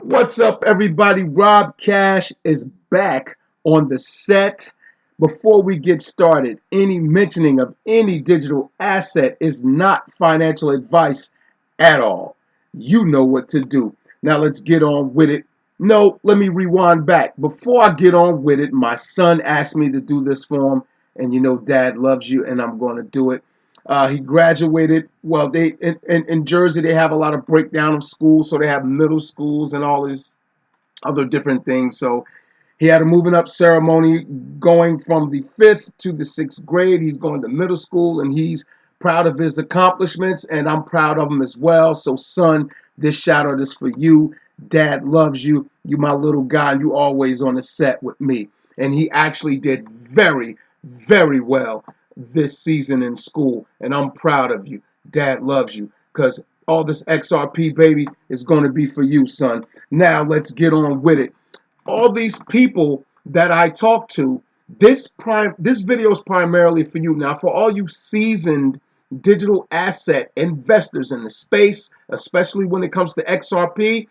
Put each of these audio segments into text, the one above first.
What's up, everybody? Rob Cash is back on the set. Before we get started, any mentioning of any digital asset is not financial advice at all. You know what to do. Now let's get on with it. No, let me rewind back. Before I get on with it, my son asked me to do this for him, and you know, Dad loves you, and I'm going to do it. He graduated. Well, they in Jersey they have a lot of breakdown of schools, so they have middle schools and all these other different things. So he had a moving up ceremony going from the fifth to the sixth grade. He's going to middle school, and he's proud of his accomplishments, and I'm proud of him as well. So, son, this shout out is for you. Dad loves you. You my little guy. You always on the set with me. And he actually did very, very well this season in school, and I'm proud of you. Dad loves you because all this XRP, baby, is going to be for you, son. Now let's get on with it. All these people that I talk to, this video is primarily for you. Now, for all you seasoned digital asset investors in the space, especially when it comes to XRP,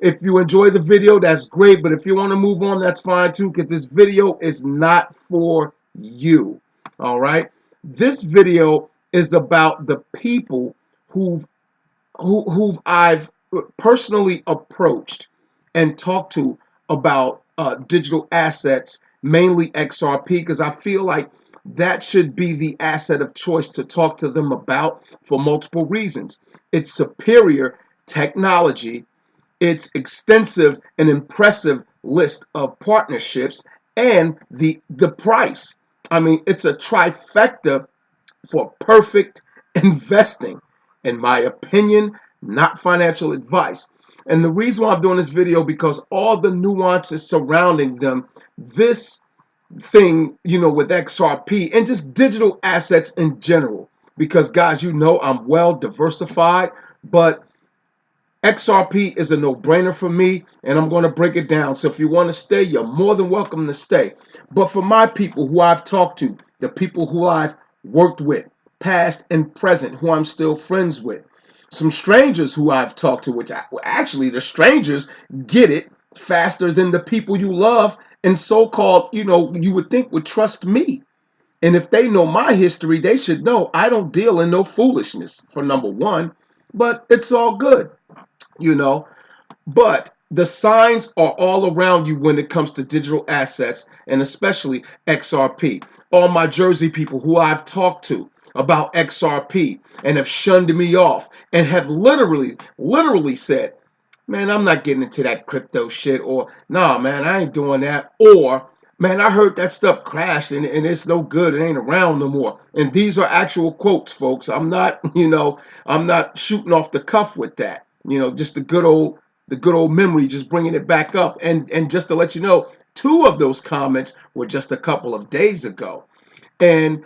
if you enjoy the video, that's great. But if you want to move on, that's fine too, because this video is not for you. All right. This video is about the people who've I've personally approached and talked to about digital assets, mainly XRP, because I feel like that should be the asset of choice to talk to them about for multiple reasons. It's superior technology, its extensive and impressive list of partnerships, and the price. I mean, it's a trifecta for perfect investing, in my opinion, not financial advice. And the reason why I'm doing this video, because all the nuances surrounding them, this thing, you know, with XRP and just digital assets in general, because guys, you know, I'm well diversified, but XRP is a no-brainer for me, and I'm going to break it down. So if you want to stay, you're more than welcome to stay. But for my people who I've talked to, the people who I've worked with, past and present, who I'm still friends with, some strangers who I've talked to, which actually the strangers get it faster than the people you love and so-called, you know, you would think would trust me. And if they know my history, they should know I don't deal in no foolishness, for number one. But it's all good, you know. But the signs are all around you when it comes to digital assets, and especially XRP. All my Jersey people who I've talked to about XRP and have shunned me off and have literally said, man, I'm not getting into that crypto shit, or nah, man, I ain't doing that, or man, I heard that stuff crashed and it's no good, it ain't around no more. And these are actual quotes, folks. I'm not, you know, I'm not shooting off the cuff with that. You know, just the good old memory, just bringing it back up. And just to let you know, two of those comments were just a couple of days ago. And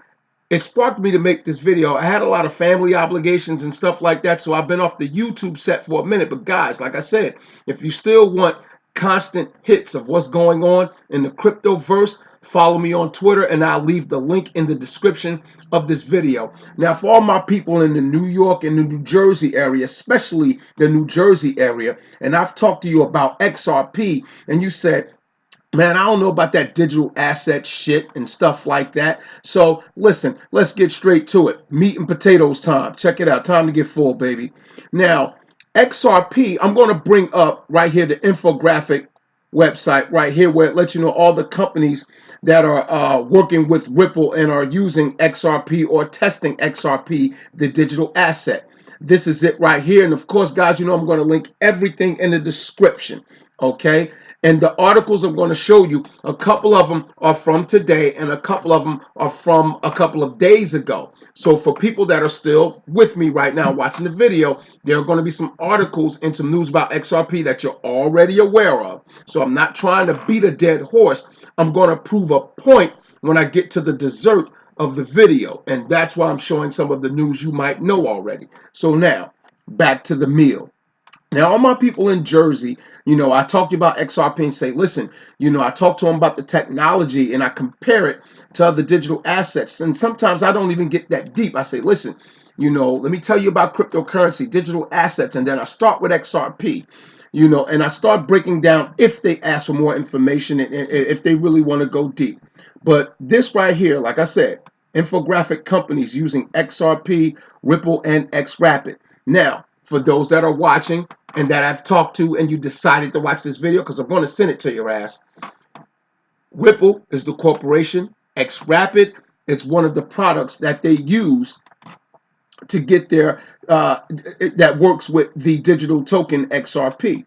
it sparked me to make this video. I had a lot of family obligations and stuff like that, so I've been off the YouTube set for a minute. But guys, like I said, if you still want constant hits of what's going on in the crypto verse, follow me on Twitter, and I'll leave the link in the description of this video. Now, for all my people in the New York and the New Jersey area, especially the New Jersey area, and I've talked to you about XRP, and you said, man, I don't know about that digital asset shit and stuff like that. So listen, let's get straight to it. Meat and potatoes time. Check it out. Time to get full, baby. Now, XRP, I'm going to bring up right here the infographic website right here where it lets you know all the companies that are working with Ripple and are using XRP or testing XRP, the digital asset. This is it right here. And of course, guys, you know I'm going to link everything in the description. Okay. And the articles I'm going to show you, a couple of them are from today and a couple of them are from a couple of days ago. So for people that are still with me right now watching the video, there are going to be some articles and some news about XRP that you're already aware of. So I'm not trying to beat a dead horse. I'm going to prove a point when I get to the dessert of the video. And that's why I'm showing some of the news you might know already. So now, back to the meal. Now, all my people in Jersey, you know, I talk to you about XRP and say, listen, you know, I talk to them about the technology and I compare it to other digital assets. And sometimes I don't even get that deep. I say, listen, you know, let me tell you about cryptocurrency, digital assets, and then I start with XRP. and I start breaking down if they ask for more information and if they really want to go deep. But this right here, like I said, infographic companies using XRP, Ripple, and XRapid. Now, for those that are watching and that I've talked to and you decided to watch this video, because I'm going to send it to your ass, Ripple is the corporation. XRapid is one of the products that they use to get their that works with the digital token XRP.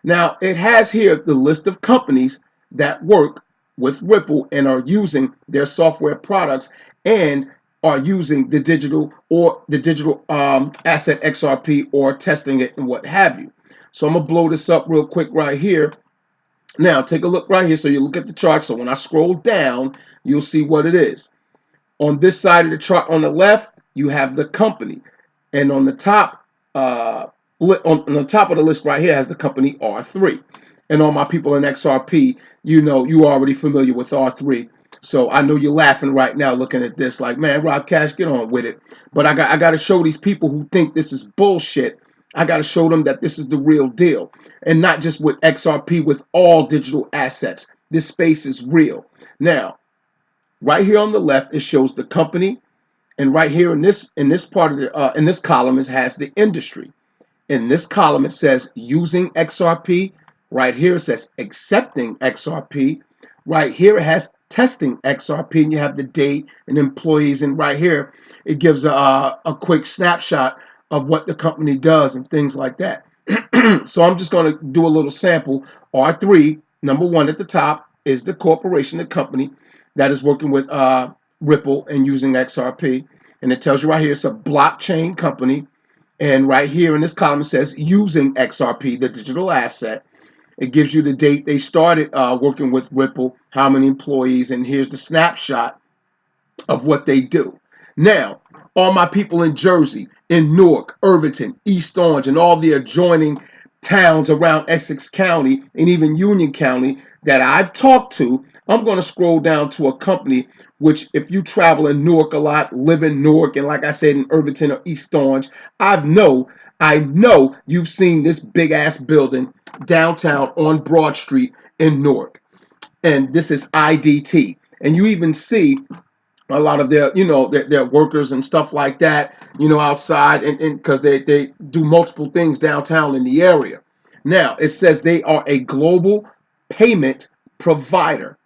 Now, it has here the list of companies that work with Ripple and are using their software products and are using the digital asset XRP or testing it and what have you. So I'm gonna blow this up real quick right here. Now, take a look right here. So you look at the chart. So when I scroll down, you'll see what it is. On this side of the chart on the left, you have the company. And on the top, on the top of the list right here has the company R3. And all my people in XRP, you already familiar with R3. So I know you're laughing right now looking at this like, man, Rob Cash, get on with it. But I got to show these people who think this is bullshit. I got to show them that this is the real deal. And not just with XRP, with all digital assets. This space is real. Now, right here on the left, it shows the company. And right here in this part of the in this column, it has the industry. In this column, it says using XRP. Right here, it says accepting XRP. Right here, it has testing XRP, and you have the date and employees. And right here, it gives a quick snapshot of what the company does and things like that. So I'm just going to do a little sample. R3, number one at the top, is the corporation, the company that is working with Ripple and using XRP. And it tells you right here it's a blockchain company. And right here in this column, it says using XRP, the digital asset. It gives you the date they started working with Ripple, how many employees, and here's the snapshot of what they do. Now, all my people in Jersey, in Newark, Irvington, East Orange, and all the adjoining towns around Essex County and even Union County that I've talked to, I'm going to scroll down to a company which, if you travel in Newark a lot, live in Newark, and like I said, in Irvington or East Orange, I know you've seen this big ass building downtown on Broad Street in Newark. And this is IDT. And you even see a lot of their, their workers and stuff like that, outside, and because they do multiple things downtown in the area. Now, it says they are a global payment provider.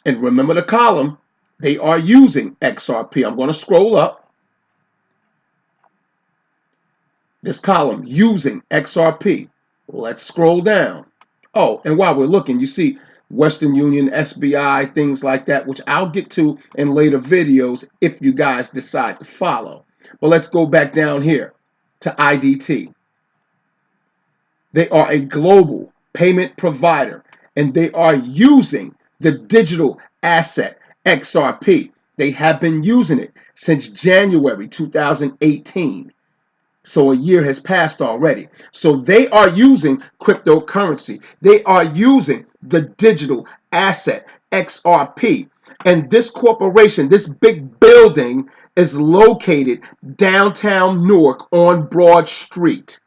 And remember the column, they are using XRP. I'm going to scroll up. This column, using XRP. Let's scroll down. Oh, and while we're looking, you see Western Union, SBI, things like that, which I'll get to in later videos if you guys decide to follow. But let's go back down here to IDT. They are a global payment provider, and they are using the digital asset XRP. They have been using it since January 2018. So a year has passed already. So they are using cryptocurrency. They are using the digital asset XRP. And this corporation, this big building, is located downtown Newark on Broad Street.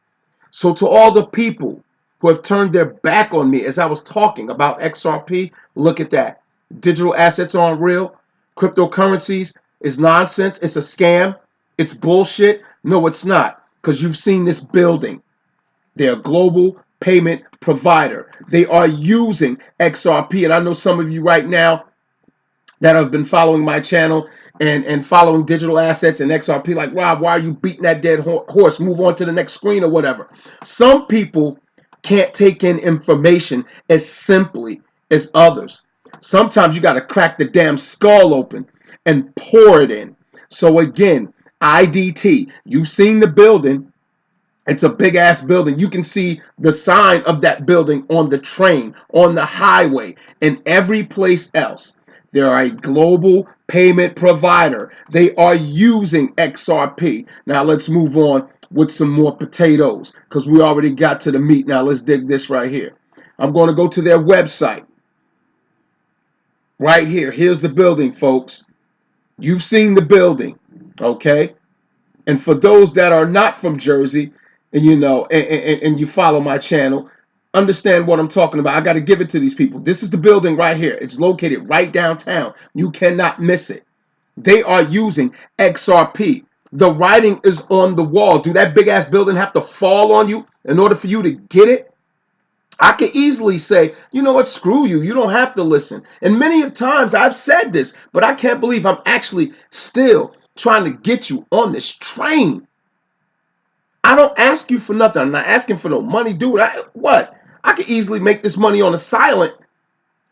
So to all the people who have turned their back on me as I was talking about XRP, look at that. Digital assets aren't real. Cryptocurrencies is nonsense. It's a scam. It's bullshit. No, it's not. Because you've seen this building. They're a global payment provider. They are using XRP. And I know some of you right now that have been following my channel and following digital assets and XRP like, Rob, why are you beating that dead horse? Move on to the next screen or whatever. Some people can't take in information as simply as others. Sometimes you got to crack the damn skull open and pour it in. So again, IDT, you've seen the building. It's a big ass building. You can see the sign of that building on the train, on the highway, and every place else. They're a global payment provider. They are using XRP. Now let's move on with some more potatoes because we already got to the meat. Now let's dig this right here. I'm going to go to their website. Right here. Here's the building, folks. You've seen the building, okay? And for those that are not from Jersey, and and you follow my channel, understand what I'm talking about. I got to give it to these people. This is the building right here. It's located right downtown. You cannot miss it. They are using XRP. The writing is on the wall. Do that big ass building have to fall on you in order for you to get it? I could easily say, you know what, screw you. You don't have to listen. And many of times I've said this, but I can't believe I'm actually still trying to get you on this train. I don't ask you for nothing. I'm not asking for no money, dude. What? I could easily make this money on a silent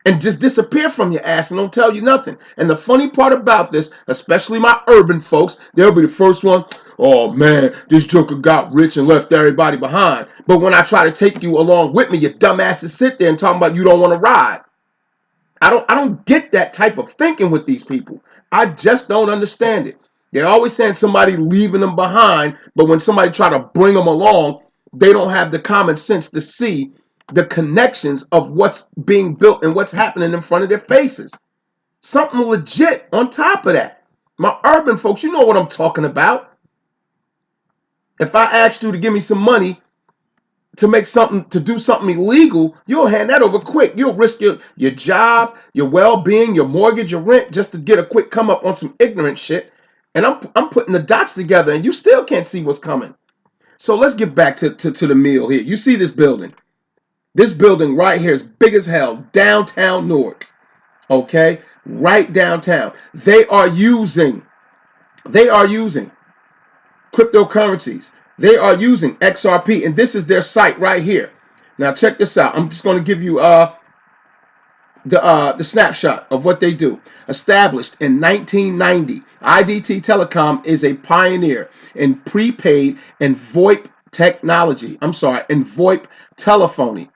and just disappear from your ass and don't tell you nothing. And the funny part about this, especially my urban folks, they'll be the first one. Oh man, this joker got rich and left everybody behind. But when I try to take you along with me, your dumbasses sit there and talking about you don't want to ride. I don't get that type of thinking with these people. I just don't understand it. They're always saying somebody leaving them behind, but when somebody try to bring them along, they don't have the common sense to see the connections of what's being built and what's happening in front of their faces. Something legit on top of that. My urban folks, you know what I'm talking about. If I asked you to give me some money to make something, to do something illegal, you'll hand that over quick. You'll risk your job, your well-being, your mortgage, your rent, just to get a quick come up on some ignorant shit. And I'm putting the dots together and you still can't see what's coming. So let's get back to the meal here. You see this building. This building right here is big as hell, downtown Newark. Okay? Right downtown. They are using cryptocurrencies. They are using XRP, and this is their site right here. Now check this out. I'm just going to give you the snapshot of what they do. Established in 1990, IDT Telecom is a pioneer in prepaid and VoIP technology. I'm sorry, in VoIP telephony.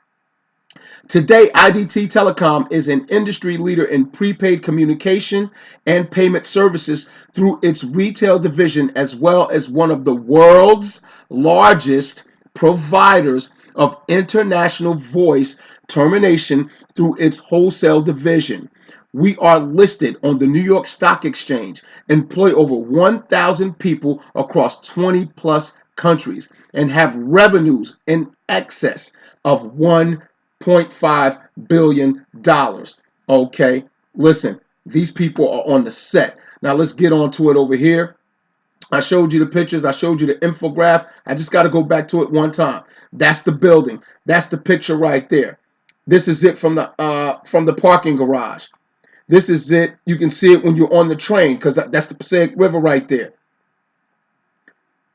Today, IDT Telecom is an industry leader in prepaid communication and payment services through its retail division, as well as one of the world's largest providers of international voice termination through its wholesale division. We are listed on the New York Stock Exchange, employ over 1,000 people across 20 plus countries, and have revenues in excess of $1.5 billion. Okay, listen, these people are on the set. Now let's get on to it over here. I showed you the pictures. I showed you the infograph. I just got to go back to it one time. That's the building. That's the picture right there. This is it from the parking garage. This is it. You can see it when you're on the train because that's the Passaic River right there.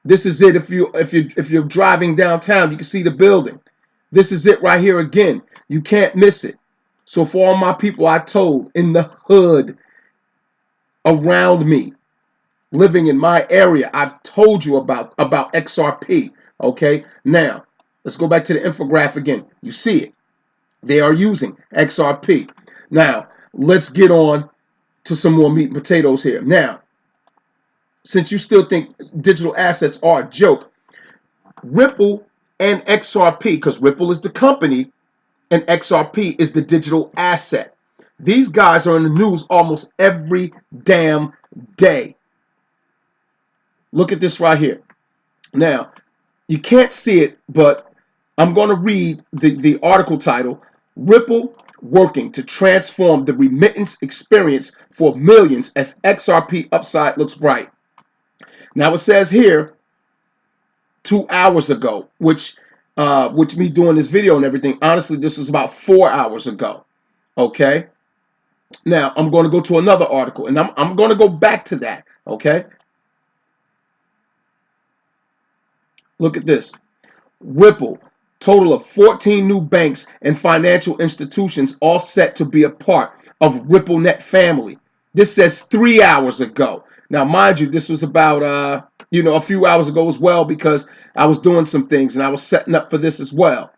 This is it if you're driving downtown. You can see the building. This is it right here again. You can't miss it. So for all my people I told in the hood around me, living in my area, I've told you about XRP. Okay, now let's go back to the infographic again. You see it. They are using XRP. Now let's get on to some more meat and potatoes here. Now, since you still think digital assets are a joke, Ripple and XRP, because Ripple is the company and XRP is the digital asset. These guys are in the news almost every damn day. Look at this right here. Now, you can't see it, but I'm going to read the article title, Ripple Working to Transform the Remittance Experience for Millions as XRP Upside Looks Bright. Now it says here, 2 hours ago, which me doing this video and everything, honestly, this was about 4 hours ago. Okay. Now I'm going to go to another article and I'm going to go back to that. Okay. Look at this. Ripple, total of 14 new banks and financial institutions all set to be a part of RippleNet family. This says 3 hours ago. Now, mind you, this was about, a few hours ago as well because I was doing some things and I was setting up for this as well.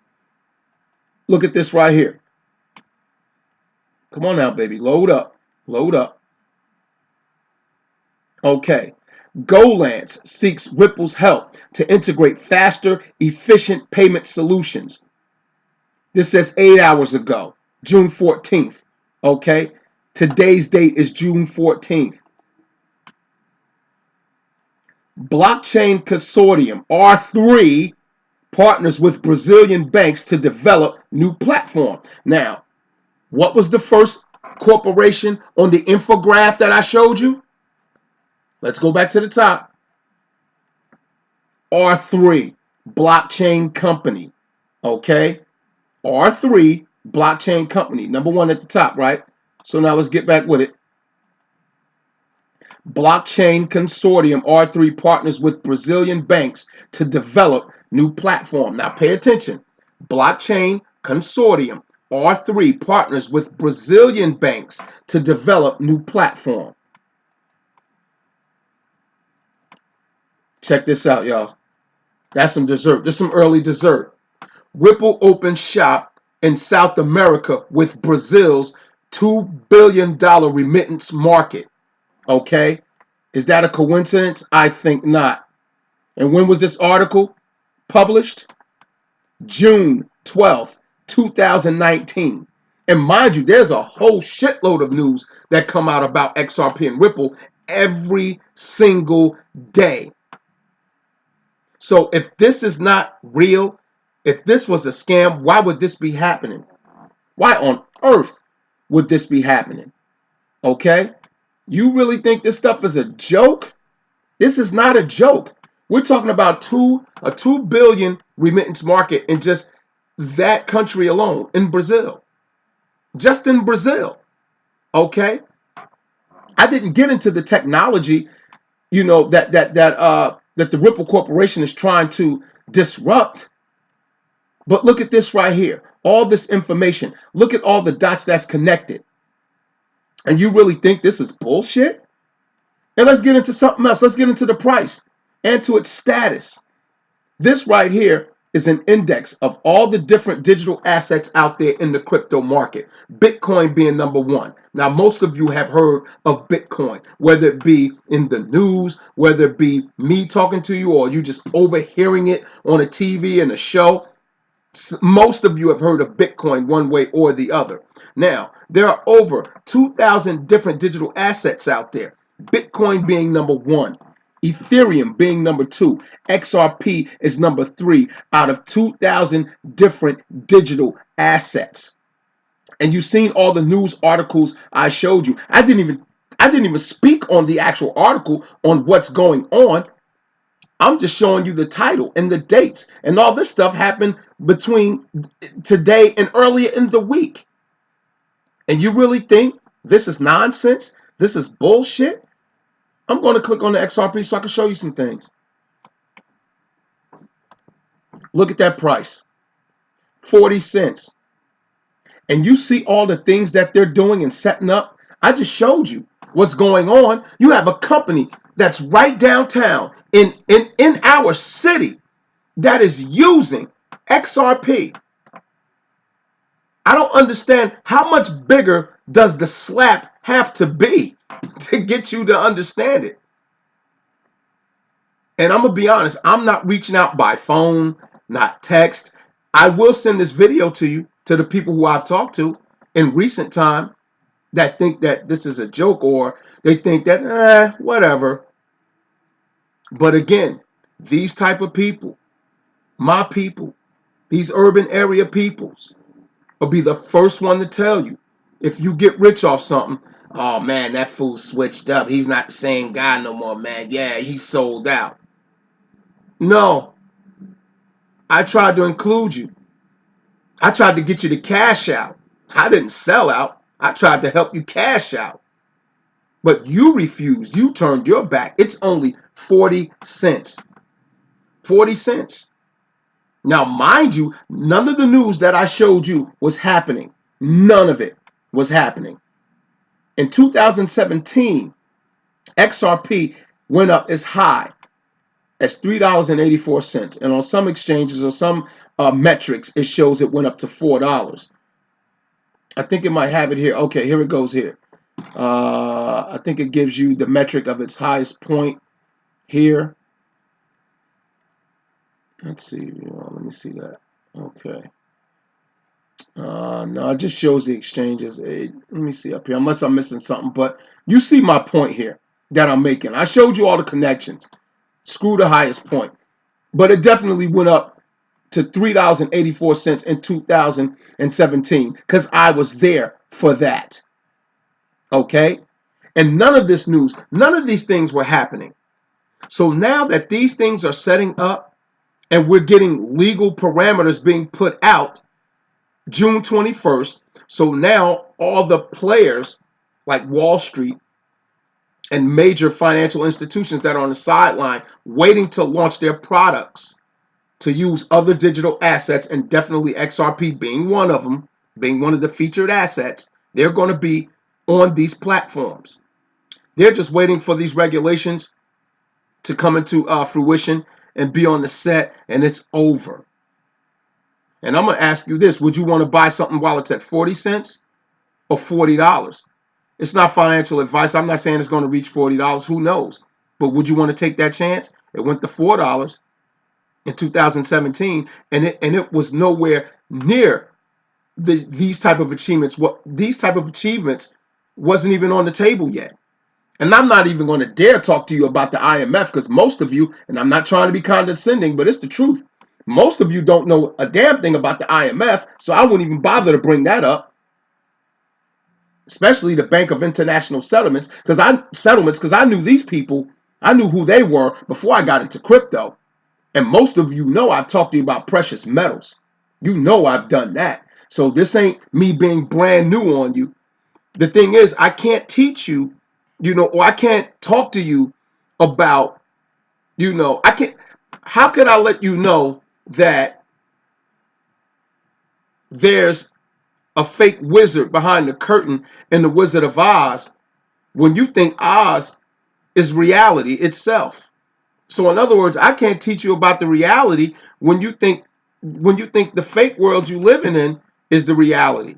Look at this right here. Come on now, baby. Load up. Load up. Okay. Golance seeks Ripple's help to integrate faster, efficient payment solutions. This says 8 hours ago, June 14th. Okay. Today's date is June 14th. Blockchain Consortium, R3, partners with Brazilian banks to develop new platform. Now, what was the first corporation on the infograph that I showed you? Let's go back to the top. R3, blockchain company. Okay? R3, blockchain company. Number one at the top, right? So now let's get back with it. Blockchain Consortium, R3 partners with Brazilian banks to develop new platform. Now pay attention. Blockchain Consortium, R3 partners with Brazilian banks to develop new platform. Check this out, y'all. That's some dessert. This is some early dessert. Ripple opens shop in South America with Brazil's $2 billion remittance market. Okay? Is that a coincidence? I think not. And when was this article published? June 12th, 2019. And mind you, there's a whole shitload of news that come out about XRP and Ripple every single day. So if this is not real, if this was a scam, why would this be happening? Why on earth would this be happening? Okay? You really think this stuff is a joke? This is not a joke. We're talking about a 2 billion remittance market in just that country alone, in Brazil. Just in Brazil. Okay? I didn't get into the technology, you know, that the Ripple Corporation is trying to disrupt. But look at this right here. All this information. Look at all the dots that's connected. And you really think this is bullshit? And let's get into something else. Let's get into the price and to its status. This right here is an index of all the different digital assets out there in the crypto market. Bitcoin being number one. Now, most of you have heard of Bitcoin, whether it be in the news, whether it be me talking to you, or you just overhearing it on a TV and a show. Most of you have heard of Bitcoin one way or the other. Now, there are over 2,000 different digital assets out there. Bitcoin being number one. Ethereum being number two. XRP is number three out of 2,000 different digital assets. And you've seen all the news articles I showed you. I didn't even speak on the actual article on what's going on. I'm just showing you the title and the dates. And all this stuff happened between today and earlier in the week. And you really think this is nonsense? This is bullshit? I'm going to click on the XRP so I can show you some things. Look at that price. 40 cents. And you see all the things that they're doing and setting up. I just showed you what's going on. You have a company that's right downtown in our city that is using XRP. I don't understand how much bigger does the slap have to be to get you to understand it. And I'm going to be honest, I'm not reaching out by phone, not text. I will send this video to you, to the people who I've talked to in recent time that think that this is a joke, or they think that, whatever. But again, these type of people, my people, these urban area peoples, will be the first one to tell you, if you get rich off something, oh man, that fool switched up. He's not the same guy no more, man. Yeah, he sold out. No, I tried to include you. I tried to get you to cash out. I didn't sell out. I tried to help you cash out. But you refused. You turned your back. It's only 40 cents. 40 cents. Now, mind you, none of the news that I showed you was happening. None of it was happening. In 2017, XRP went up as high as $3.84. And on some exchanges or some metrics, it shows it went up to $4. I think it might have it here. Okay, here it goes here. I think it gives you the metric of its highest point here. Let's see. Let me see that. Okay. No, it just shows the exchanges. Let me see up here, unless I'm missing something. But you see my point here that I'm making. I showed you all the connections. Screw the highest point. But it definitely went up to $3.84 in 2017 because I was there for that. Okay? And none of this news, none of these things were happening. So now that these things are setting up and we're getting legal parameters being put out June 21st, so now all the players like Wall Street and major financial institutions that are on the sideline waiting to launch their products to use other digital assets, and definitely XRP being one of them, being one of the featured assets, they're going to be on these platforms. They're just waiting for these regulations to come into fruition and be on the set, and it's over. And I'm going to ask you this. Would you want to buy something while it's at 40 cents or $40? It's not financial advice. I'm not saying it's going to reach $40. Who knows? But would you want to take that chance? It went to $4 in 2017, and it was nowhere near these type of achievements. These type of achievements wasn't even on the table yet. And I'm not even going to dare talk to you about the IMF, because most of you, and I'm not trying to be condescending, but it's the truth, most of you don't know a damn thing about the IMF, so I wouldn't even bother to bring that up. Especially the Bank of International Settlements, because I knew these people, I knew who they were before I got into crypto. And most of you know I've talked to you about precious metals. You know I've done that. So this ain't me being brand new on you. The thing is, I can't teach you, or I can't talk to you about, I can't, how can I let you know that there's a fake wizard behind the curtain in the Wizard of Oz when you think Oz is reality itself? So in other words, I can't teach you about the reality when you think the fake world you living in is the reality.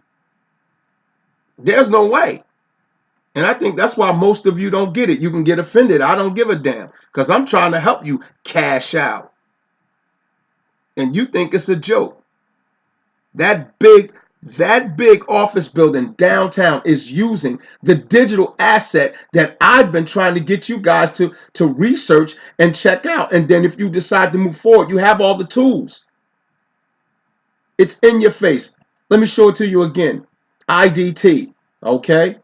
There's no way. And I think that's why most of you don't get it. You can get offended. I don't give a damn, because I'm trying to help you cash out. And you think it's a joke. That big office building downtown is using the digital asset that I've been trying to get you guys to research and check out. And then if you decide to move forward, you have all the tools. It's in your face. Let me show it to you again. IDT, okay?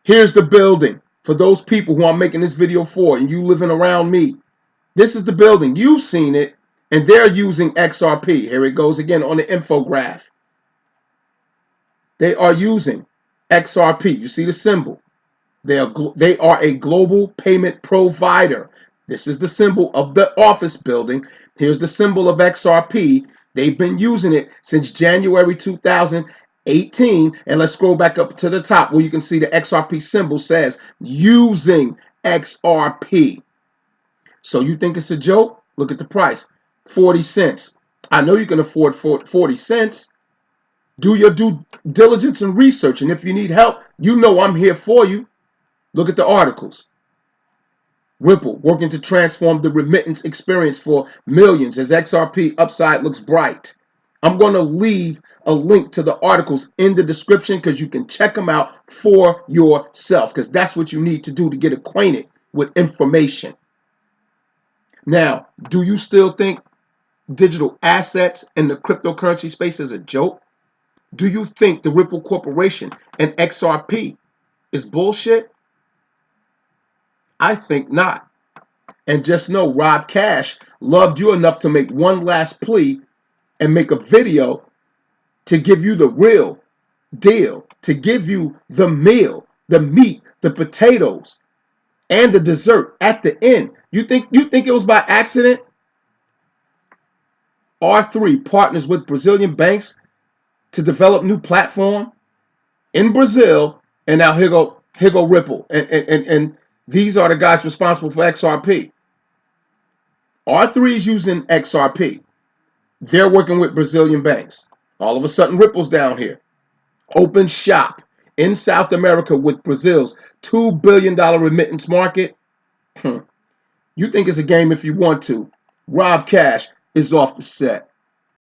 Here's the building for those people who I'm making this video for, and you living around me. This is the building. You've seen it, and they're using XRP. Here it goes again on the infograph. They are using XRP. You see the symbol. They are a global payment provider. This is the symbol of the office building. Here's the symbol of XRP. They've been using it since January 2018. And let's scroll back up to the top where you can see the XRP symbol says using XRP. So you think it's a joke? Look at the price. 40 cents. I know you can afford 40 cents. Do your due diligence and research. And if you need help, you know I'm here for you. Look at the articles. Ripple working to transform the remittance experience for millions as XRP upside looks bright. I'm going to leave a link to the articles in the description because you can check them out for yourself, because that's what you need to do to get acquainted with information. Now, do you still think digital assets in the cryptocurrency space is a joke? Do you think the Ripple Corporation and XRP is bullshit? I think not. And just know Rob Cash loved you enough to make one last plea and make a video to give you the real deal, to give you the meal, the meat, the potatoes, and the dessert at the end. You think it was by accident? R3 partners with Brazilian banks to develop new platform in Brazil, and now here go Ripple, and these are the guys responsible for XRP. R3 is using XRP. They're working with Brazilian banks. All of a sudden, Ripple's down here. Open shop in South America with Brazil's $2 billion remittance market. You think it's a game if you want to. Rob Cash is off the set.